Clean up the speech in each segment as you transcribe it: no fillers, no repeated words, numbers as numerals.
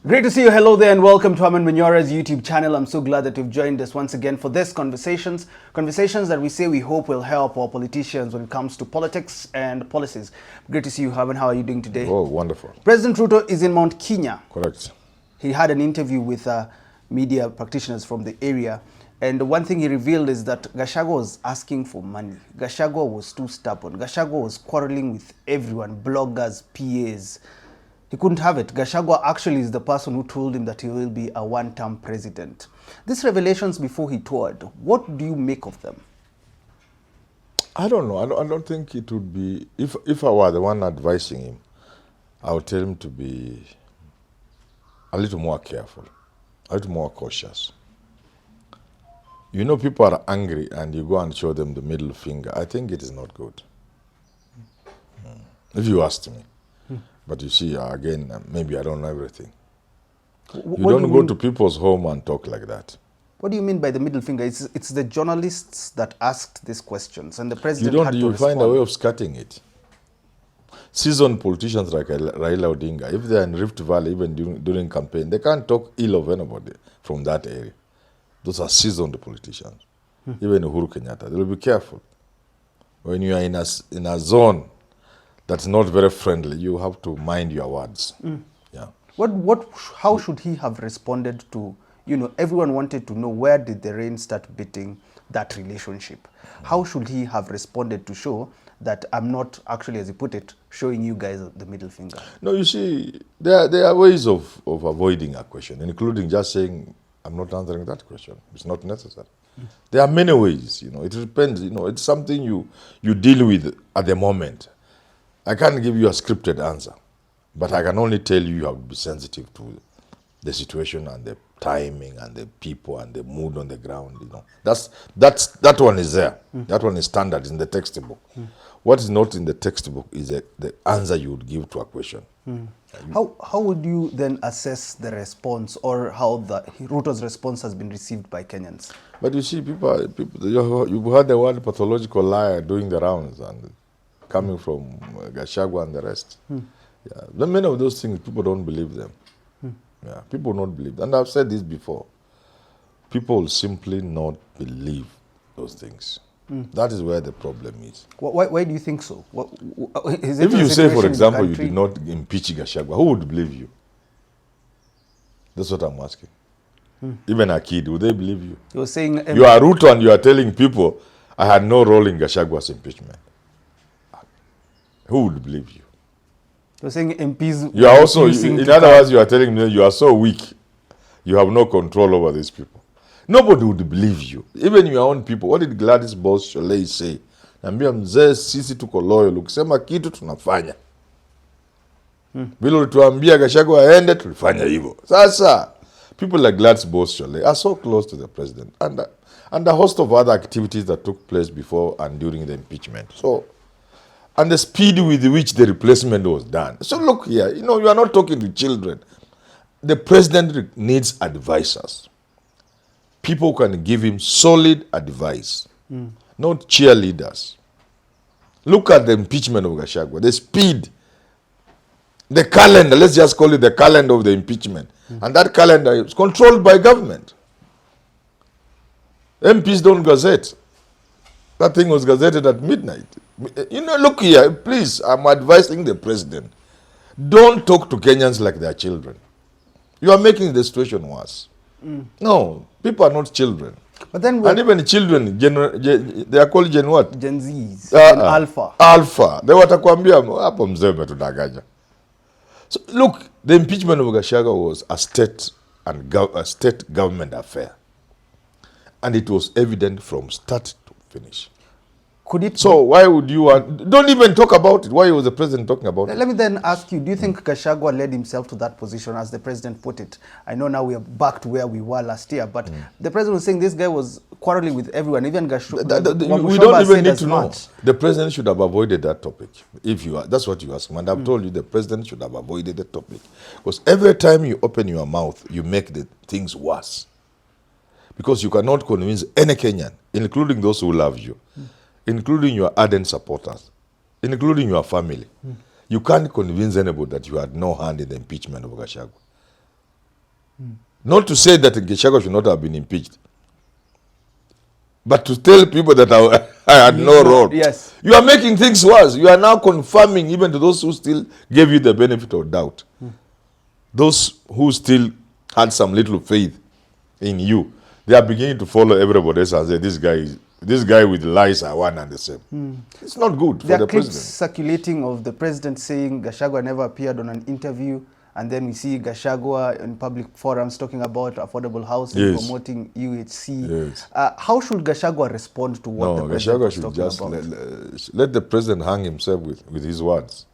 Great to see you. Hello there and welcome to Herman Manyora's YouTube channel. I'm so glad that you've joined us once again for this conversations that we say we hope will help our politicians when it comes to politics and policies. Great to see you, Herman. How are you doing today? Oh, wonderful. President Ruto is in Mount Kenya. Correct. He had an interview with media practitioners from the area. And one thing he revealed is that Gachagua was asking for money. Gachagua was too stubborn. Gachagua was quarreling with everyone, bloggers, PAs. He couldn't have it. Gachagua actually is the person who told him that he will be a one-term president. These revelations before he toured, what do you make of them? I don't know. I don't think it would be... If I were the one advising him, I would tell him to be a little more careful, a little more cautious. You know, people are angry and you go and show them the middle finger. I think it is not good. If you asked me. But you see, again, maybe I don't know everything. You don't go to people's home and talk like that. What do you mean by the middle finger? It's the journalists that asked these questions, and the president had to You respond. find a way of skirting it. Seasoned politicians like Raila Odinga, if they're in Rift Valley, even during campaign, they can't talk ill of anybody from that area. Those are seasoned politicians. Even Uhuru Kenyatta, they'll be careful. When you are in a zone that's not very friendly, you have to mind your words. Yeah. How should he have responded to, everyone wanted to know where did the rain start beating that relationship? How should he have responded to show that I'm not actually, as he put it, showing you guys the middle finger? No, you see, there are ways of avoiding a question, including just saying, I'm not answering that question. It's not necessary. There are many ways, it depends, it's something you deal with at the moment. I can't give you a scripted answer, but I can only tell you have to be sensitive to the situation and the timing and the people and the mood on the ground. That one is there. That one is standard in the textbook. What is not in the textbook is the answer you would give to a question. How would you then assess the response, or how Ruto's response has been received by Kenyans? But you see, people you've heard the word pathological liar doing the rounds and coming from Gachagua and the rest. Yeah. Many of those things, people don't believe them. Yeah, people don't believe them. And I've said this before. People simply not believe those things. That is where the problem is. Why do you think so? If you say, for example, you did not impeach Gachagua, who would believe you? That's what I'm asking. Even a kid, would they believe you? You're saying... you are Ruto and you are telling people, I had no role in Gachagua's impeachment. Who would believe you? You're saying MPs... You are also, in other words, you are telling me you are so weak, you have no control over these people. Nobody would believe you. Even your own people. What did Gladys Boss Sholei say? Naambia mzee sisi tuko loyal. Ukisema kitu tunafanya. Vile ulituambia Gachagua aende tulifanya hivyo. Sasa, people like Gladys Boss Sholei are so close to the president. And a host of other activities that took place before and during the impeachment. So, and the speed with which the replacement was done. So look here, you are not talking to children. The president needs advisors. People can give him solid advice, not cheerleaders. Look at the impeachment of Gachagua, the speed, the calendar, let's just call it the calendar of the impeachment. And that calendar is controlled by government. MPs don't gazette. That thing was gazetted at midnight. Look here, please, I'm advising the president. Don't talk to Kenyans like they're children. You are making the situation worse. No, people are not children. But then and even children, they are called Gen what? Gen Zs, Gen Alpha. Alpha. They watakwambia hapo mzee umetudanganya. So look, the impeachment of Gachagua was a state government affair. And it was evident from start to finish. So why would you want... Don't even talk about it. Why was the president talking about it? Let me then ask you, do you think Gachagua led himself to that position, as the president put it? I know now we are back to where we were last year, but the president was saying this guy was quarreling with everyone, even Gachagua. We don't even need to know. The president should have avoided that topic. That's what you asked me. And I've told you the president should have avoided the topic. Because every time you open your mouth, you make the things worse. Because you cannot convince any Kenyan, including those who love you, including your ardent supporters, including your family. You can't convince anybody that you had no hand in the impeachment of Gachagua. Not to say that Gachagua should not have been impeached, but to tell people that I had no role. Yes. You are making things worse. You are now confirming even to those who still gave you the benefit of doubt. Those who still had some little faith in you, they are beginning to follow everybody else and say, this guy with lies are one and the same. It's not good for There the are clips president. circulating of the president saying Gachagua never appeared on an interview, and then we see Gachagua in public forums talking about affordable housing, Yes. promoting UHC. Yes. How should Gachagua respond to what the president Gachagua was should talking just about? let the president hang himself with his words.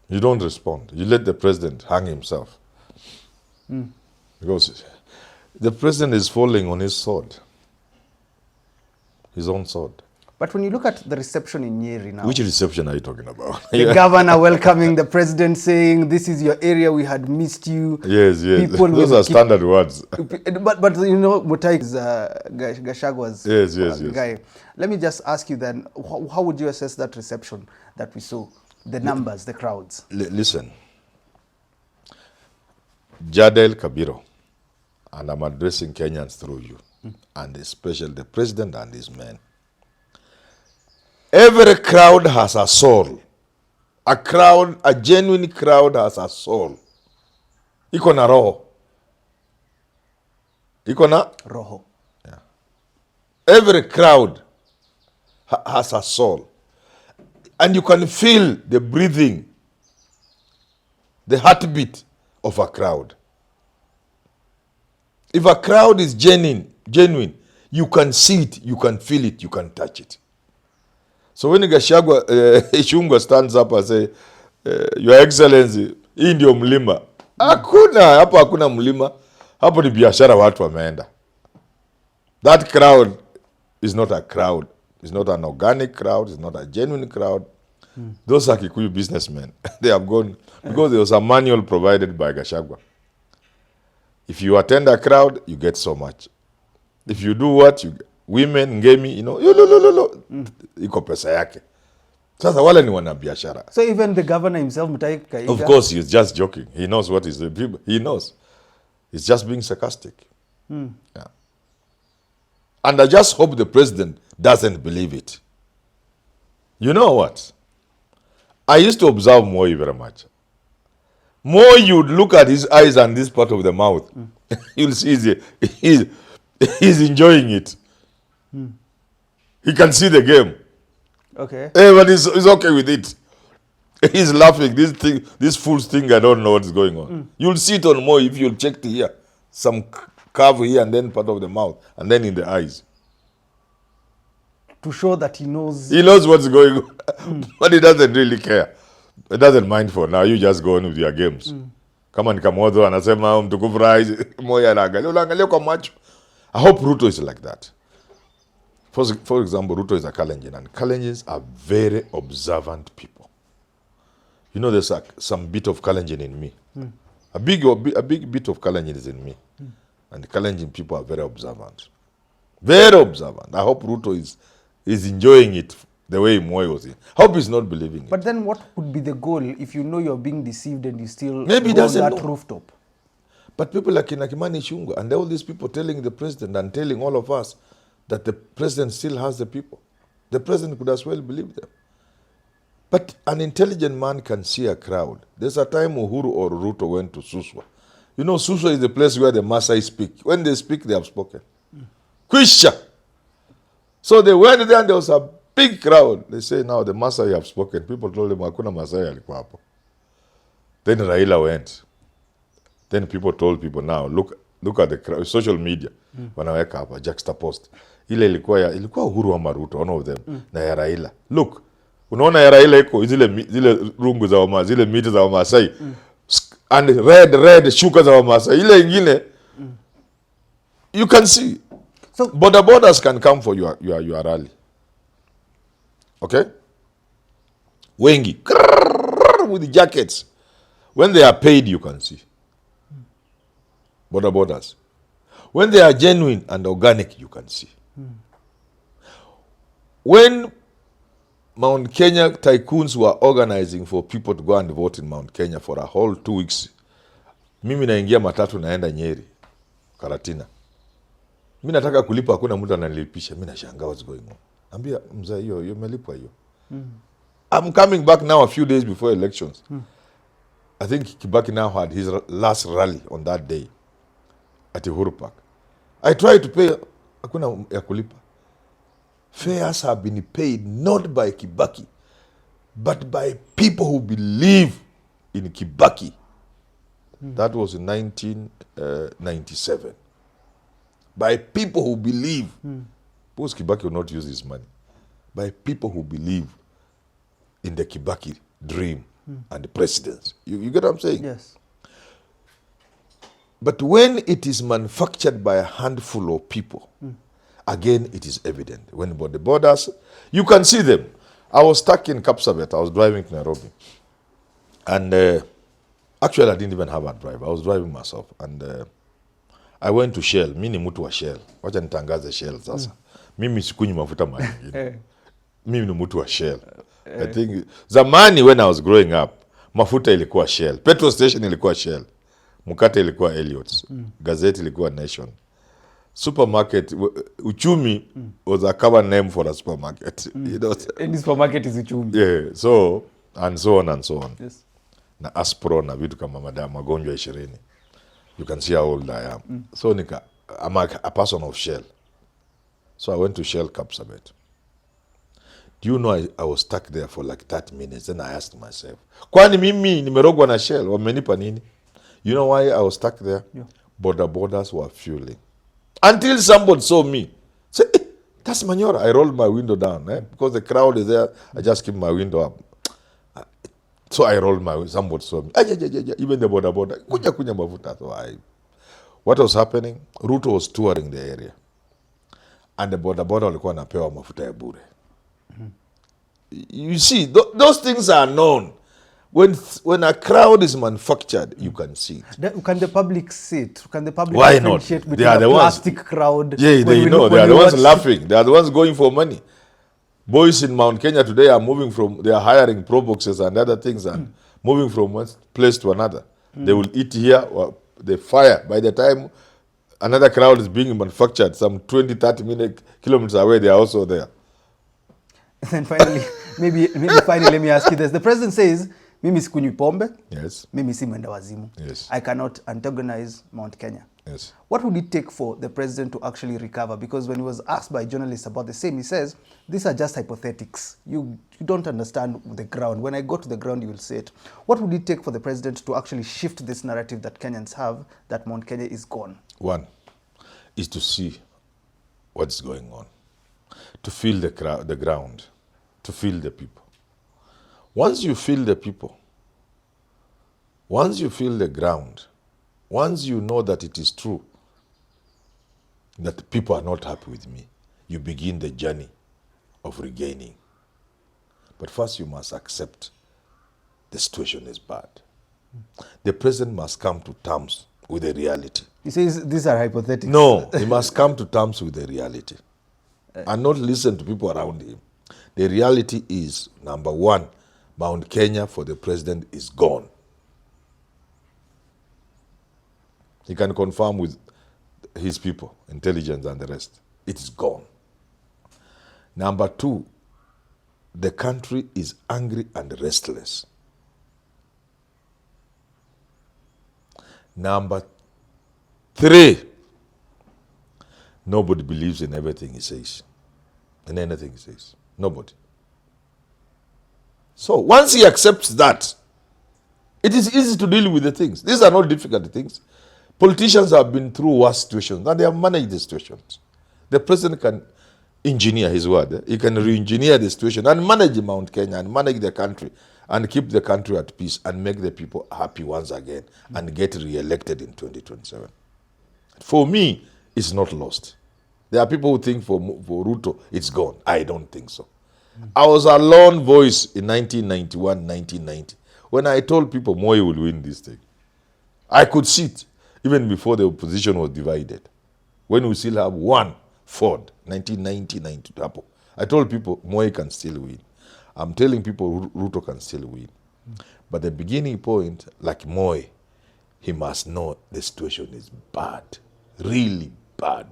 You don't respond. You let the president hang himself. Because the president is falling on his sword. His own sword. But when you look at the reception in Nyeri now, Which reception are you talking about? the governor welcoming the president, saying, "This is your area, we had missed you." Yes. People Those will are standard words. But you know, Mutai is Gashagua's Yes. guy. Let me just ask you then, how would you assess that reception that we saw? The numbers, the crowds. Listen. Jadel Kabiro, and I'm addressing Kenyans through you, and especially the president and his men. Every crowd has a soul. A genuine crowd has a soul. Iko na roho. Iko na? Roho. Yeah. Every crowd has a soul. And you can feel the breathing, the heartbeat of a crowd. If a crowd is genuine, you can see it, you can feel it, you can touch it. So when Gachagua Ishungwa stands up and say, Your Excellency, hii ndio mlima. Hapo hakuna mlima. Hapo ni biashara watu wameenda. That crowd is not a crowd. It's not an organic crowd. It's not a genuine crowd. Those are Kikuyu businessmen. They have gone because there was a manual provided by Gachagua. If you attend a crowd, you get so much. If you do what, women, ngemi, iko pesa yake. Sasa wale ni wana biashara. So even the governor himself, Mutai Kaiga, Of course, he's just joking. He knows what is the people. He knows. He's just being sarcastic. Yeah. And I just hope the president doesn't believe it. You know what? I used to observe Moi very much. More you'd look at his eyes and this part of the mouth, you'll see he's enjoying it. He can see the game. okay. But he's okay with it. He's laughing. This fool's thing, I don't know what's going on. You'll see it on more if you'll check to here. Some curve here and then part of the mouth and then in the eyes. To show that he knows. He knows what's going on, but he doesn't really care. He doesn't mind for now. You just go on with your games. Kama ni Kamodho anasema mtukufu rais moya anaangalia kwa macho. I hope Ruto is like that. For example, Ruto is a Kalenjin, and Kalenjins are very observant people. You know, there's some bit of Kalenjin in me. A big bit of Kalenjin is in me. And the Kalenjin people are very observant. Very observant. I hope Ruto is enjoying it the way Moi was in. I hope he's not believing it. But then what would be the goal if you know you're being deceived and you still Maybe he go on doesn't that know. rooftop? But people like Kimani Ichung'wah and all these people telling the president and telling all of us that the president still has the people. The president could as well believe them. But an intelligent man can see a crowd. There's a time Uhuru or Ruto went to Suswa. You know, Suswa is the place where the Maasai speak. When they speak, they have spoken. Kwisha. So they went there and there was a big crowd. They say, now the Maasai have spoken. People told them, hakuna Maasai alikuwa hapo. Then Raila went. Then people told people, now look at the crowd, social media. Wanaweka hapa, juxtaposed. Ile ilikuwa Uhuru ama Ruto, one of them, na ya Raila. Look, unaona ya Raila iko zile rungu za Wamasai, zile miti za Wamasai. And red shuka za Wamasai. Ile ingine, you can see. So borders can come for your rally. Okay? Wengi. With the jackets. When they are paid, you can see. Borders. When they are genuine and organic, you can see. When Mount Kenya tycoons were organizing for people to go and vote in Mount Kenya for a whole 2 weeks, Mimi naingia matatu naenda Nyeri, Karatina. Mimi nataka kulipa, hakuna mtu ananilipisha. Mimi nashangaa what's going on. Ambia mzee hiyo umelipwa hiyo. I'm coming back now a few days before elections. I think Kibaki now had his last rally on that day at Uhuru Park. I tried to pay, hakuna ya kulipa. Fares have been paid not by Kibaki, but by people who believe in Kibaki. That was in 1997. By people who believe, because Kibaki will not use his money, by people who believe in the Kibaki dream and the presidency. You get what I'm saying? Yes. But when it is manufactured by a handful of people, again, it is evident. When the borders, you can see them. I was stuck in Kapsabet. I was driving to Nairobi. And actually, I didn't even have a driver. I was driving myself. And I went to Shell. Mimi ni mtu wa Shell. Wacha nitangaze Shell sasa. Mimi sikunywi mafuta mali nyingine. Mimi ni mtu wa Shell. I think zamani when I was growing up, mafuta ilikuwa Shell. Petrol station ilikuwa Shell. Mkate ilikuwa Elliot's. Gazeti ilikuwa Nation. Supermarket, Uchumi was a common name for a supermarket. You know? And supermarket is Uchumi. Yeah, so and so on and so on. Yes. Na Aspro na vitu kama magonjwa 20. You can see how old I am. So I'm a person of Shell. So I went to Shell Kapsabet. Do you know I was stuck there for like 30 minutes. Then I asked myself, kwani mimi nimerogwa na Shell? Wamenipa nini? You know why I was stuck there? Yeah. Borders were fueling. Until somebody saw me. Say, hey, that's Manyora. I rolled my window down. Because the crowd is there, I just keep my window up. So I rolled my window. Somebody saw me. Even the border. Kunya mafuta. So what was happening? Ruto was touring the area. And the border walikuwa napewa mafuta ya bure. You see, those things are known. When a crowd is manufactured, you can see it. Can the public see it? Can the public Why not? differentiate They between are the the plastic crowd? Yeah, they know. They are the ones laughing. They are the ones going for money. Boys in Mount Kenya today are they are hiring pro boxes and other things and moving from one place to another. They will eat here or they fire. By the time another crowd is being manufactured, some 20, 30 kilometers away, they are also there. And finally, maybe finally, let me ask you this. The president says, mimi sikunywi pombe. Yes. Mimi si mwenda wazimu. Yes. I cannot antagonize Mount Kenya. Yes. What would it take for the president to actually recover? Because when he was asked by journalists about the same, he says, these are just hypothetics. You don't understand the ground. When I go to the ground, you will see it. What would it take for the president to actually shift this narrative that Kenyans have, that Mount Kenya is gone? One is to see what's going on, to feel the ground, to feel the people. Once you feel the people, once you feel the ground, once you know that it is true, that people are not happy with me, you begin the journey of regaining. But first you must accept the situation is bad. The president must come to terms with the reality. He says these are hypothetics. No, he must come to terms with the reality and not listen to people around him. The reality is, number one, Mount Kenya for the president is gone. He can confirm with his people, intelligence and the rest. It is gone. Number two, the country is angry and restless. Number three, nobody believes in everything he says, in anything he says. Nobody. So once he accepts that, it is easy to deal with the things. These are not difficult things. Politicians have been through worse situations and they have managed the situations. The president can engineer his word. He can re-engineer the situation and manage Mount Kenya and manage the country and keep the country at peace and make the people happy once again and get re-elected in 2027. For me, it's not lost. There are people who think for Ruto, it's gone. I don't think so. I was a lone voice in 1991, 1990, when I told people Moi will win this thing. I could see it even before the opposition was divided. When we still have one Ford, 1990-92. I told people Moi can still win. I'm telling people Ruto can still win. But the beginning point, like Moi, he must know the situation is bad, really bad.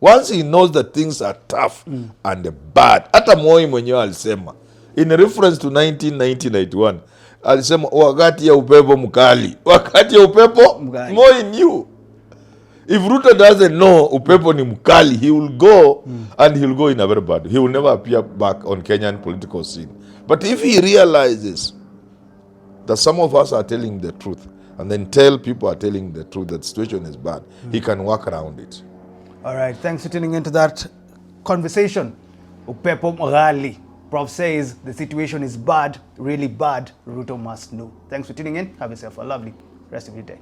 Once he knows that things are tough and bad, hata Moi mwenyewe alisema in reference to 1991 alisema wakati ya upepo mkali, wakati ya upepo Mkali. Moi knew. If Ruto doesn't know upepo ni mkali, he will go and he will go in a very bad. He will never appear back on Kenyan political scene. But if he realizes that some of us are telling the truth and then tell people are telling the truth that the situation is bad, he can work around it. All right, thanks for tuning into that conversation. Upepo mghali. Prof says the situation is bad, really bad. Ruto must know. Thanks for tuning in. Have yourself a lovely rest of your day.